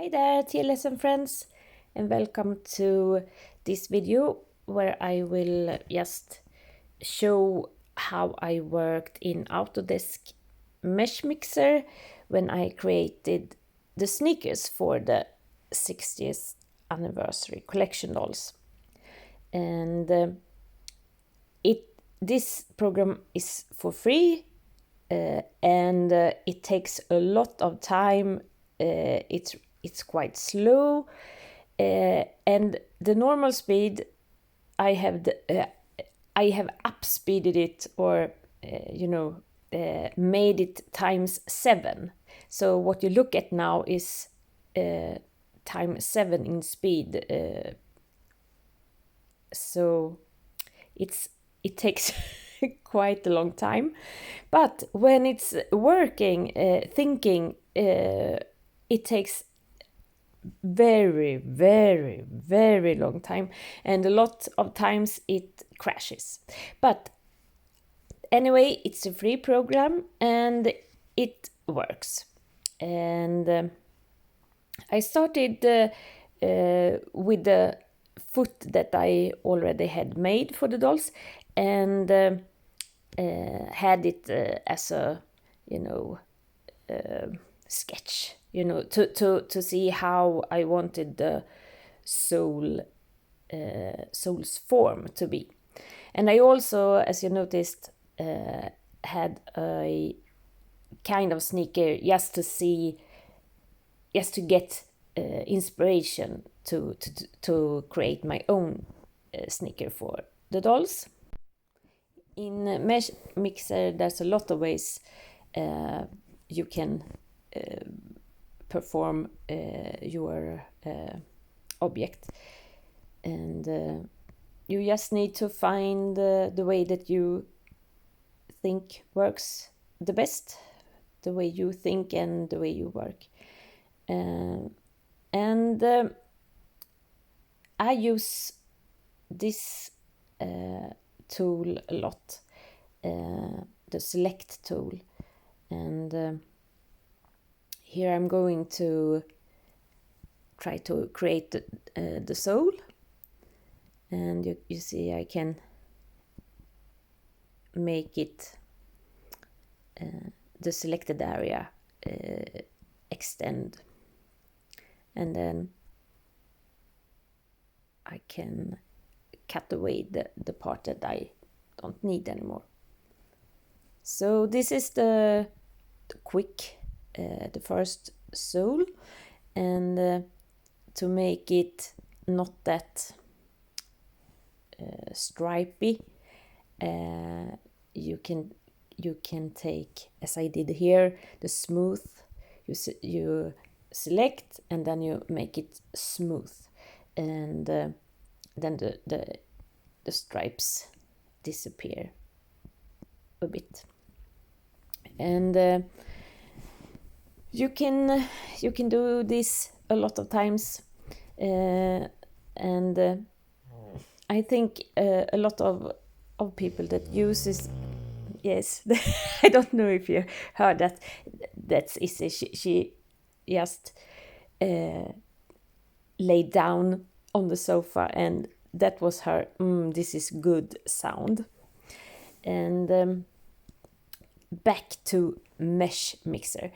Hi there, TLSM friends, and welcome to this video where I will just show how I worked in Autodesk Mesh Mixer when I created the sneakers for the 60th anniversary collection dolls. And this program is for free, and it takes a lot of time. It's quite slow, and the normal speed I have up speeded it, or made it times 7. So what you look at now is times 7 in speed. So it takes quite a long time, but when it's working, thinking, it takes very, very, very long time, and a lot of times it crashes. But anyway, it's a free program and it works. And I started with the foot that I already had made for the dolls, and had it as a sketch, to see how I wanted the soul's form to be. And I also, as you noticed, had a kind of sneaker just to get inspiration to create my own sneaker for the dolls. In Mesh Mixer, there's a lot of ways you can perform your object, and you just need to find the way that you think works the best, the way you think and the way you work. And I use this tool a lot, the select tool, and here I'm going to try to create the sole, and you see I can make it the selected area extend, and then I can cut away the part that I don't need anymore. So this is the first sole, and to make it not that stripy, you can take, as I did here, the smooth. You select and then you make it smooth, and then the stripes disappear a bit. And you can do this a lot of times, and I think a lot of people that uses, yes, I don't know if you heard that. That's Issy. She just laid down on the sofa, and that was her this is good sound. And back to Mesh Mixer.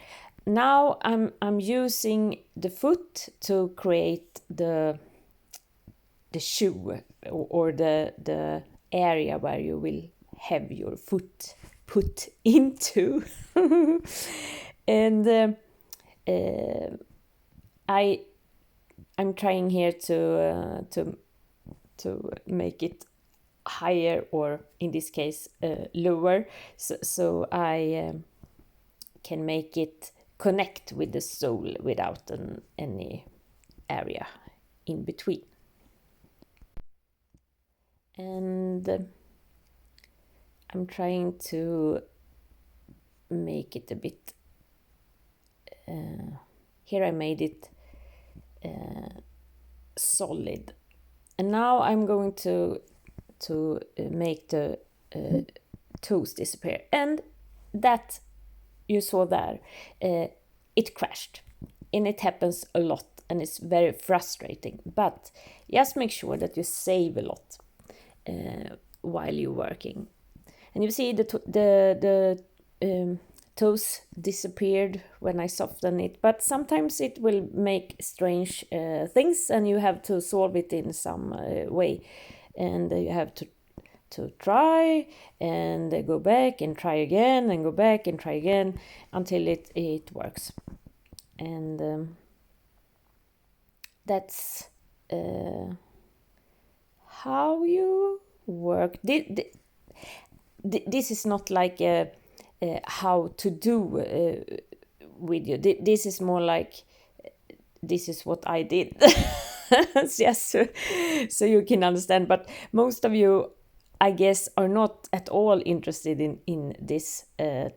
Now I'm using the foot to create the shoe, or the area where you will have your foot put into. And I'm trying here to make it higher, or in this case lower, so I can make it connect with the sole without any area in between. And I'm trying to make it a bit, here I made it solid, and now I'm going to make the toes disappear, and that you saw there, it crashed. and it happens a lot, and it's very frustrating. But just make sure that you save a lot while you're working. And you see the toes disappeared when I soften it, but sometimes it will make strange things, and you have to solve it in some way, and you have to try and go back and try again and go back and try again until it works. And that's how you work. This is not like a how to do video. This is more like this is what I did. Yes, so you can understand. But most of you, I guess, are not at all interested in this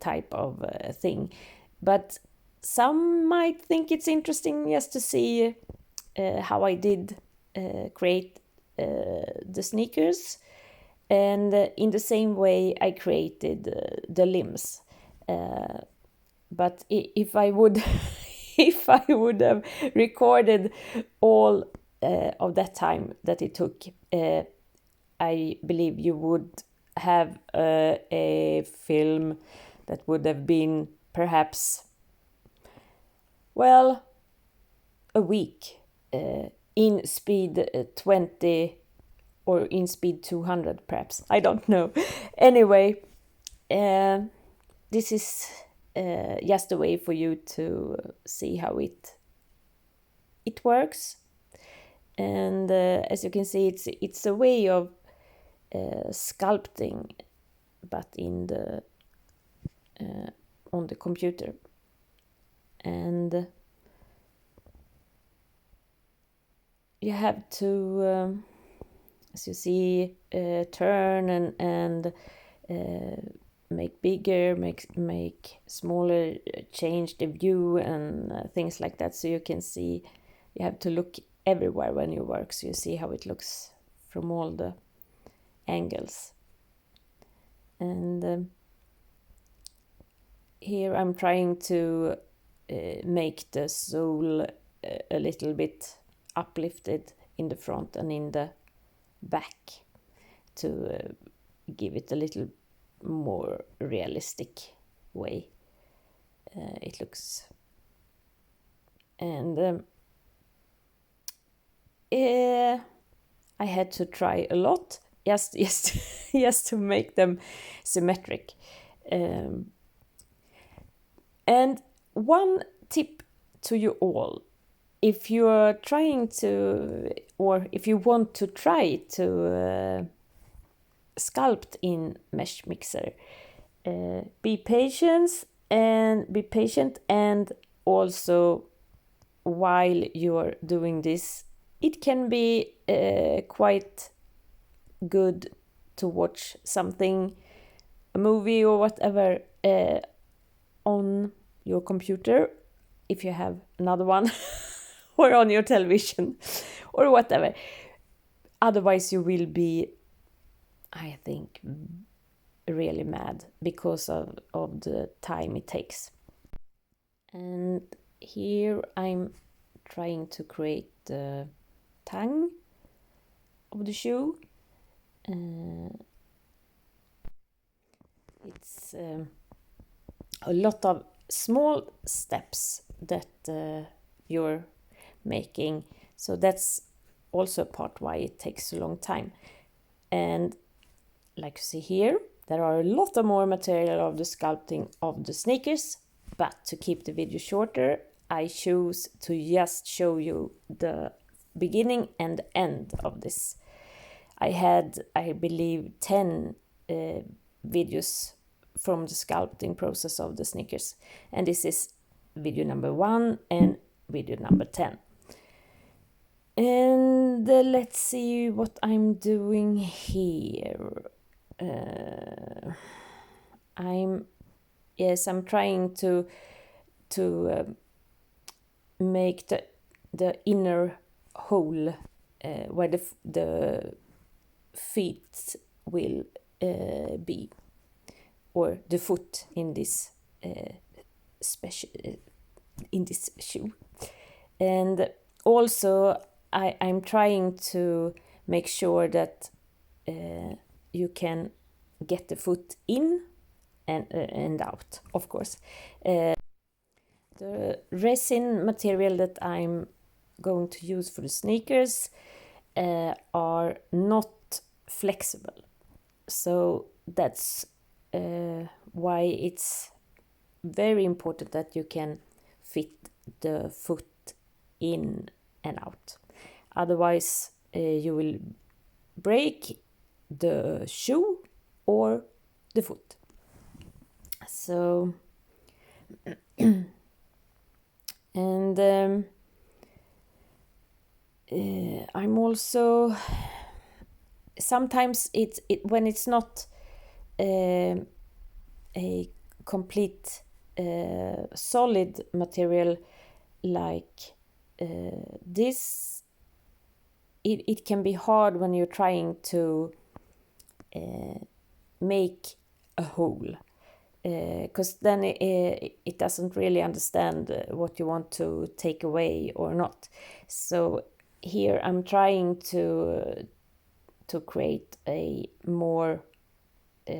type of thing. But some might think it's interesting just to see how I did create the sneakers. And in the same way, I created the limbs. But if I would, if I would have recorded all of that time that it took, I believe you would have a film that would have been perhaps, well, a week in speed 20 or in speed 200 perhaps. I don't know. Anyway, this is just a way for you to see how it works. And as you can see, it's a way of sculpting, but in the on the computer. And you have to, as you see, turn and make bigger, make smaller, change the view and things like that. So you can see, you have to look everywhere when you work, so you see how it looks from all the angles. And here I'm trying to make the sole a little bit uplifted in the front and in the back to give it a little more realistic way it looks. And I had to try a lot just to make them symmetric. And one tip to you all, if you are trying to, or if you want to try to sculpt in Mesh Mixer, be patient, and also while you're doing this, it can be quite good to watch something, a movie or whatever, on your computer, if you have another one, or on your television, or whatever. Otherwise you will be, I think, really mad because of the time it takes. And here I'm trying to create the tongue of the shoe. It's a lot of small steps that you're making, so that's also a part why it takes a long time. And like you see here, there are a lot of more material of the sculpting of the sneakers, but to keep the video shorter, I choose to just show you the beginning and end of this. I had, I believe, 10 videos from the sculpting process of the sneakers, and this is video number 1 and video number 10. And let's see what I'm doing here. I'm trying to make the inner hole where the feet will be, or the foot in this special in this shoe. And also I'm trying to make sure that you can get the foot in and out, of course. The resin material that I'm going to use for the sneakers are not flexible. So that's why it's very important that you can fit the foot in and out. Otherwise, you will break the shoe or the foot. So, and I'm also sometimes it when it's not a complete solid material like this, it can be hard when you're trying to make a hole, because then it doesn't really understand what you want to take away or not. So here I'm trying to create a more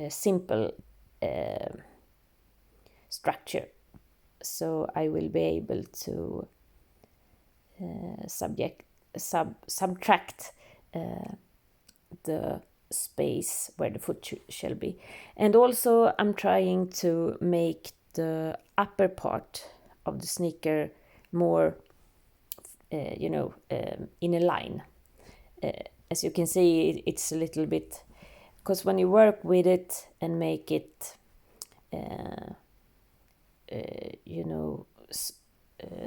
simple structure, so I will be able to subtract the space where the foot shall be. And also I'm trying to make the upper part of the sneaker more in a line. As you can see, it's a little bit, because when you work with it and make it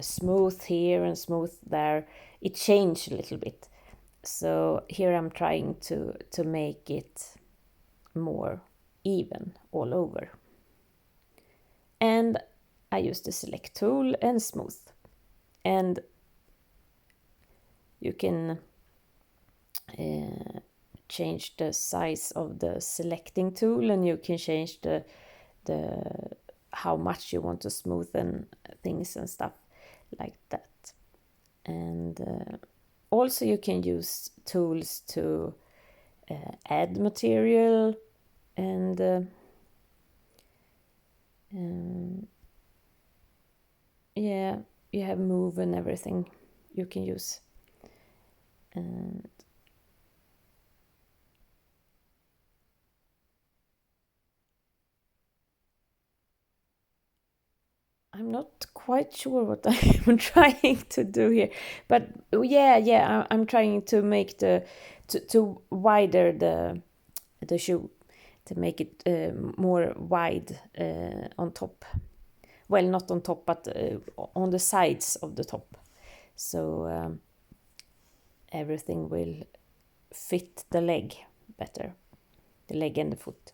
smooth here and smooth there, it changes a little bit. So here I'm trying to make it more even all over. And I use the select tool and smooth. And you can change the size of the selecting tool, and you can change the how much you want to smoothen things and stuff like that. And also you can use tools to add material, and you have move and everything you can use. And I'm not quite sure what I'm trying to do here, but I'm trying to make to wider the shoe, to make it more wide on top. Well, not on top, but on the sides of the top. So everything will fit the leg better, the leg and the foot.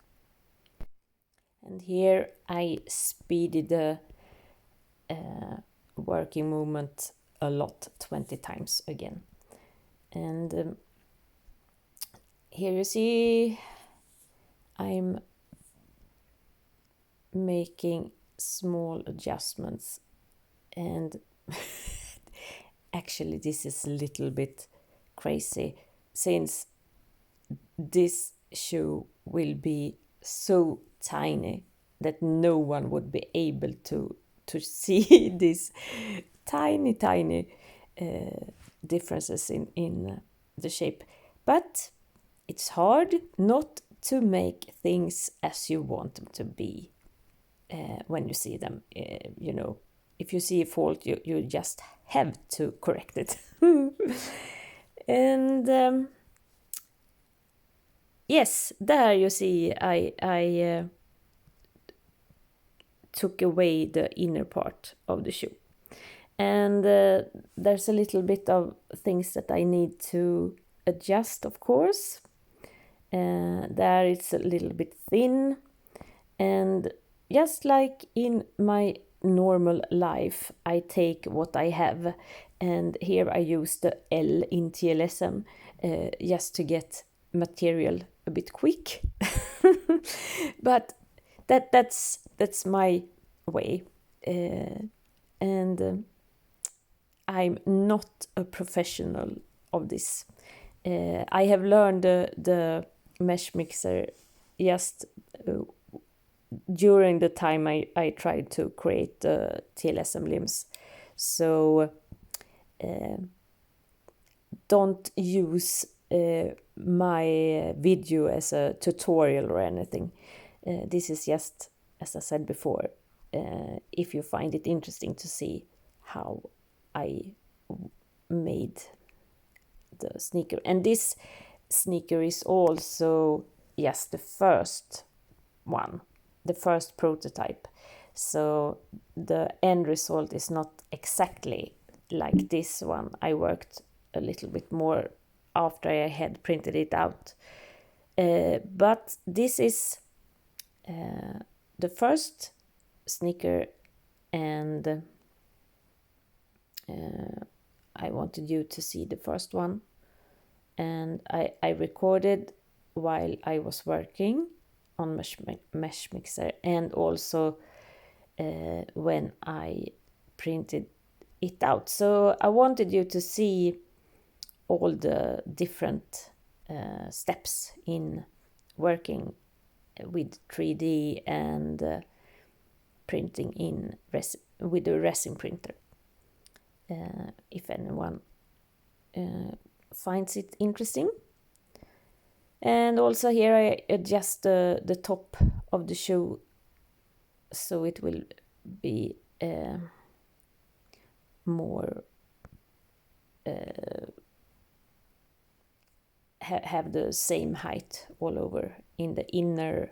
And here I speeded the working movement a lot, 20 times again. And here you see I'm making small adjustments, and actually this is a little bit crazy, since this shoe will be so tiny that no one would be able to see these tiny differences in the shape. But it's hard not to make things as you want them to be when you see them. If you see a fault, you just have to correct it. And yes, there you see I took away the inner part of the shoe. And there's a little bit of things that I need to adjust, of course. There it's a little bit thin, and just like in my normal life, I take what I have, and here I use the L in TLSM just to get material a bit quick. But that's my way. and I'm not a professional of this. I have learned the mesh mixer just during the time I tried to create the TLSM limbs. So don't use my video as a tutorial or anything. This is just, as I said before, if you find it interesting to see how I made the sneaker. And this sneaker is also, yes, the first one, the first prototype. So the end result is not exactly like this one. I worked a little bit more after I had printed it out. But this is the first sneaker, and I wanted you to see the first one. And I recorded while I was working on mesh mixer, and also when I printed it out. So I wanted you to see all the different steps in working with 3D and printing in resin, with a resin printer. If anyone finds it interesting. And also here I adjust the top of the shoe so it will be more have the same height all over in the inner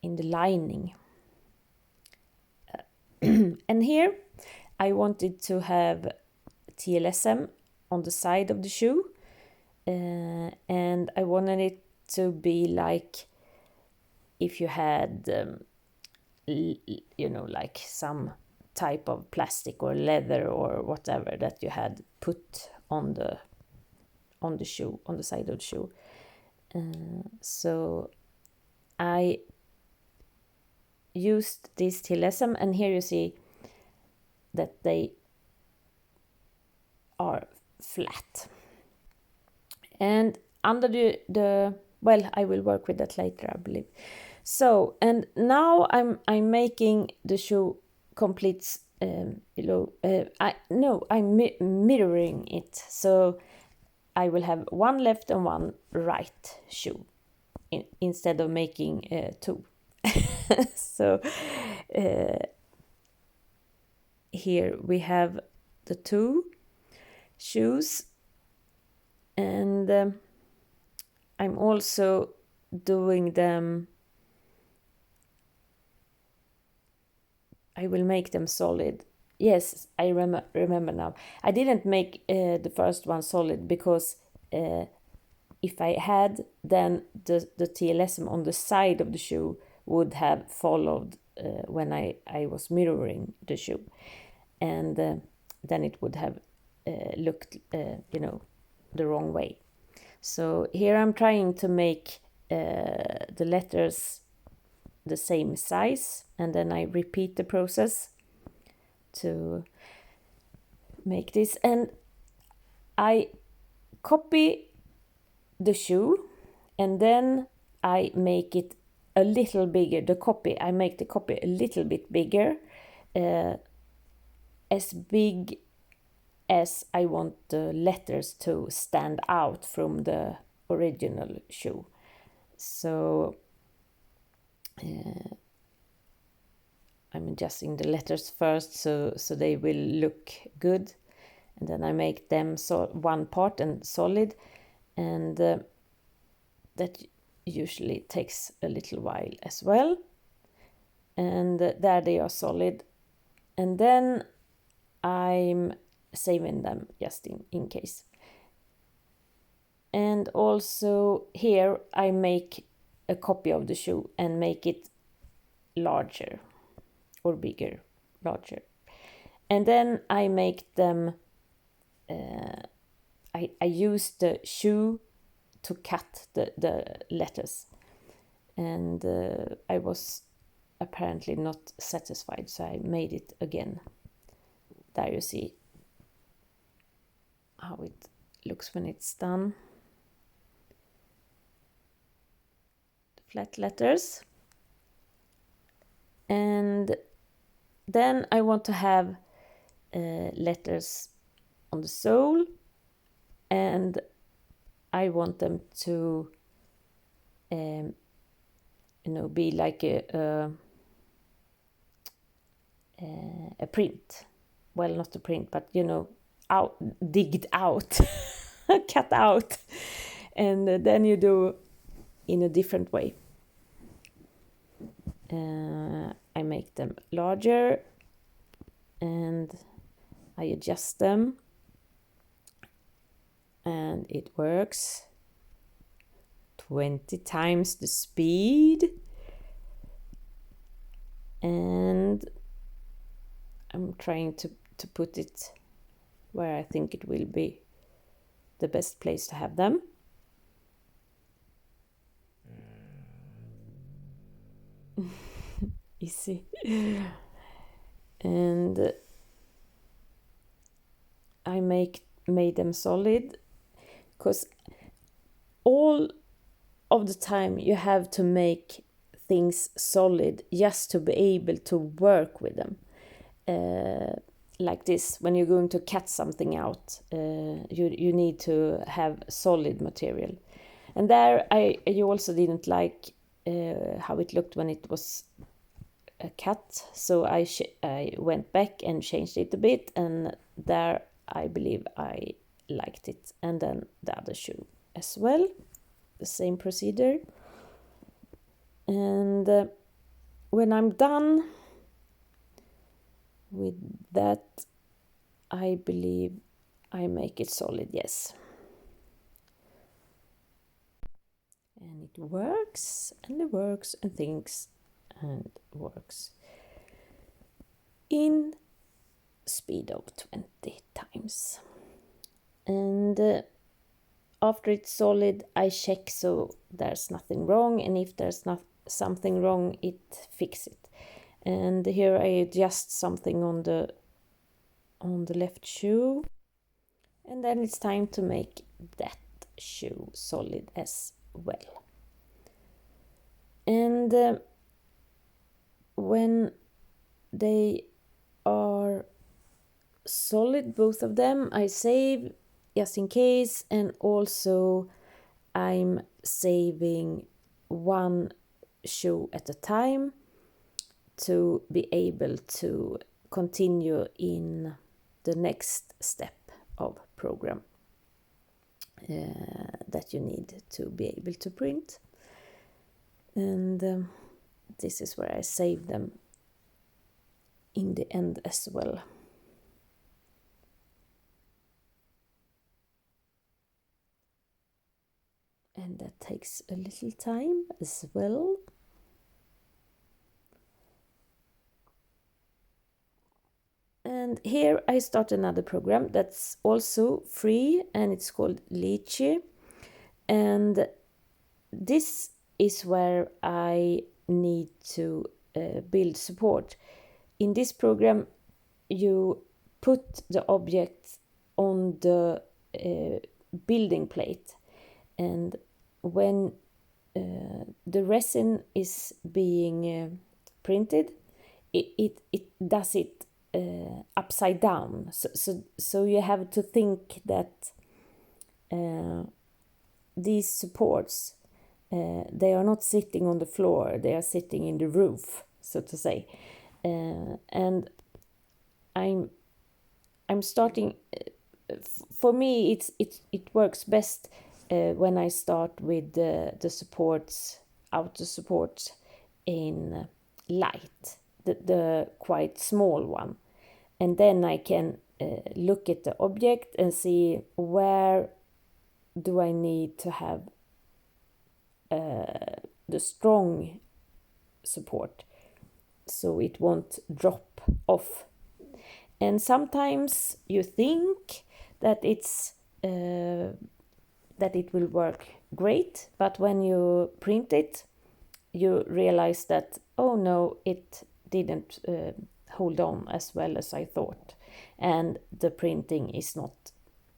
in the lining. And here I wanted to have TLSM on the side of the shoe, and I wanted it to be like if you had like some type of plastic or leather or whatever that you had put on the shoe, on the side of the shoe. So I used this TLSM, and here you see that they are flat. And under the well, I will work with that later, I believe. So, and now I'm making the shoe complete. I'm mirroring it. So I will have one left and one right shoe instead of making two. So here we have the two shoes, and I'm also doing them. I will make them solid. Yes, I remember now. I didn't make the first one solid because if I had, then the TLSM on the side of the shoe would have followed when I was mirroring the shoe, and then it would have looked the wrong way. So here I'm trying to make the letters the same size, and then I repeat the process to make this, and I copy the shoe, and then I make it a little bigger. I make the copy a little bit bigger, as big as I want the letters to stand out from the original shoe. So I'm adjusting the letters first so they will look good, and then I make them one part and solid, and that usually takes a little while as well. And there they are solid, and then I'm saving them just in case. And also here I make a copy of the shoe and make it larger or bigger, larger. And then I make them, I use the shoe to cut the letters. And I was apparently not satisfied, so I made it again. There you see how it looks when it's done. Flat letters. And then I want to have letters on the sole, and I want them to be like a print. Well, not a print, but digged out, cut out, and then you do in a different way. I make them larger and I adjust them, and it works 20 times the speed. And I'm trying to put it where I think it will be the best place to have them. Easy. And I made them solid, because all of the time you have to make things solid just to be able to work with them. Like this, when you're going to cut something out, you need to have solid material. And there you also didn't like how it looked when it was cut, so I went back and changed it a bit, and there I believe I liked it. And then the other shoe as well, the same procedure. And when I'm done with that, I believe I make it solid, yes. And it works, and it works, and thinks, and works in speed of 20 times. And after it's solid, I check so there's nothing wrong, and if there's not something wrong, it fix it. And here I adjust something on the left shoe, and then it's time to make that shoe solid as well. And when they are solid, both of them, I save just in case, and also I'm saving one shoe at a time to be able to continue in the next step of program that you need to be able to print. And this is where I save them in the end as well. And that takes a little time as well. And here I start another program that's also free, and it's called Lychee. And this is where I need to build support. In this program, you put the object on the building plate, and when the resin is being printed, it does it upside down. So you have to think that these supports, they are not sitting on the floor, they are sitting in the roof, so to say. And I'm starting. For me, it works best when I start with the supports, outer supports in light, the quite small one, and then I can look at the object and see where do I need to have the strong support, so it won't drop off. And sometimes you think that it's that it will work great, but when you print it, you realize that, oh no, it didn't hold on as well as I thought, and the printing is not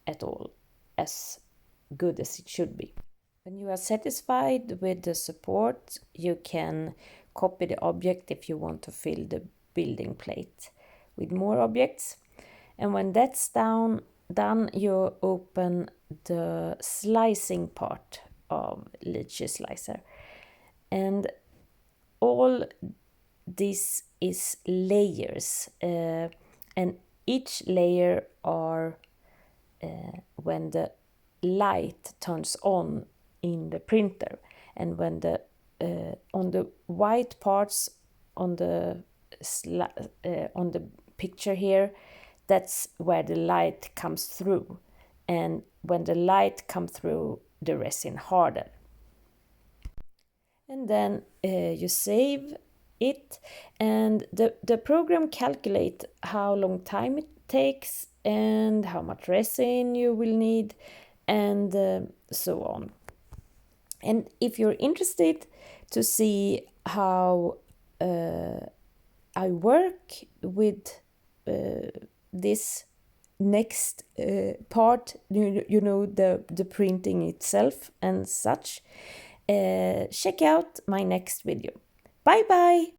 at all as good as it should be. When you are satisfied with the support, you can copy the object if you want to fill the building plate with more objects. And when that's done, you open the slicing part of Lychee Slicer. And all this is layers, and each layer are when the light turns on in the printer, and when the on the white parts on the picture here, that's where the light comes through, and when the light comes through, the resin harden. And then you save it, and the program calculate how long time it takes and how much resin you will need, and so on. And if you're interested to see how I work with this next part, the printing itself and such, check out my next video. Bye bye!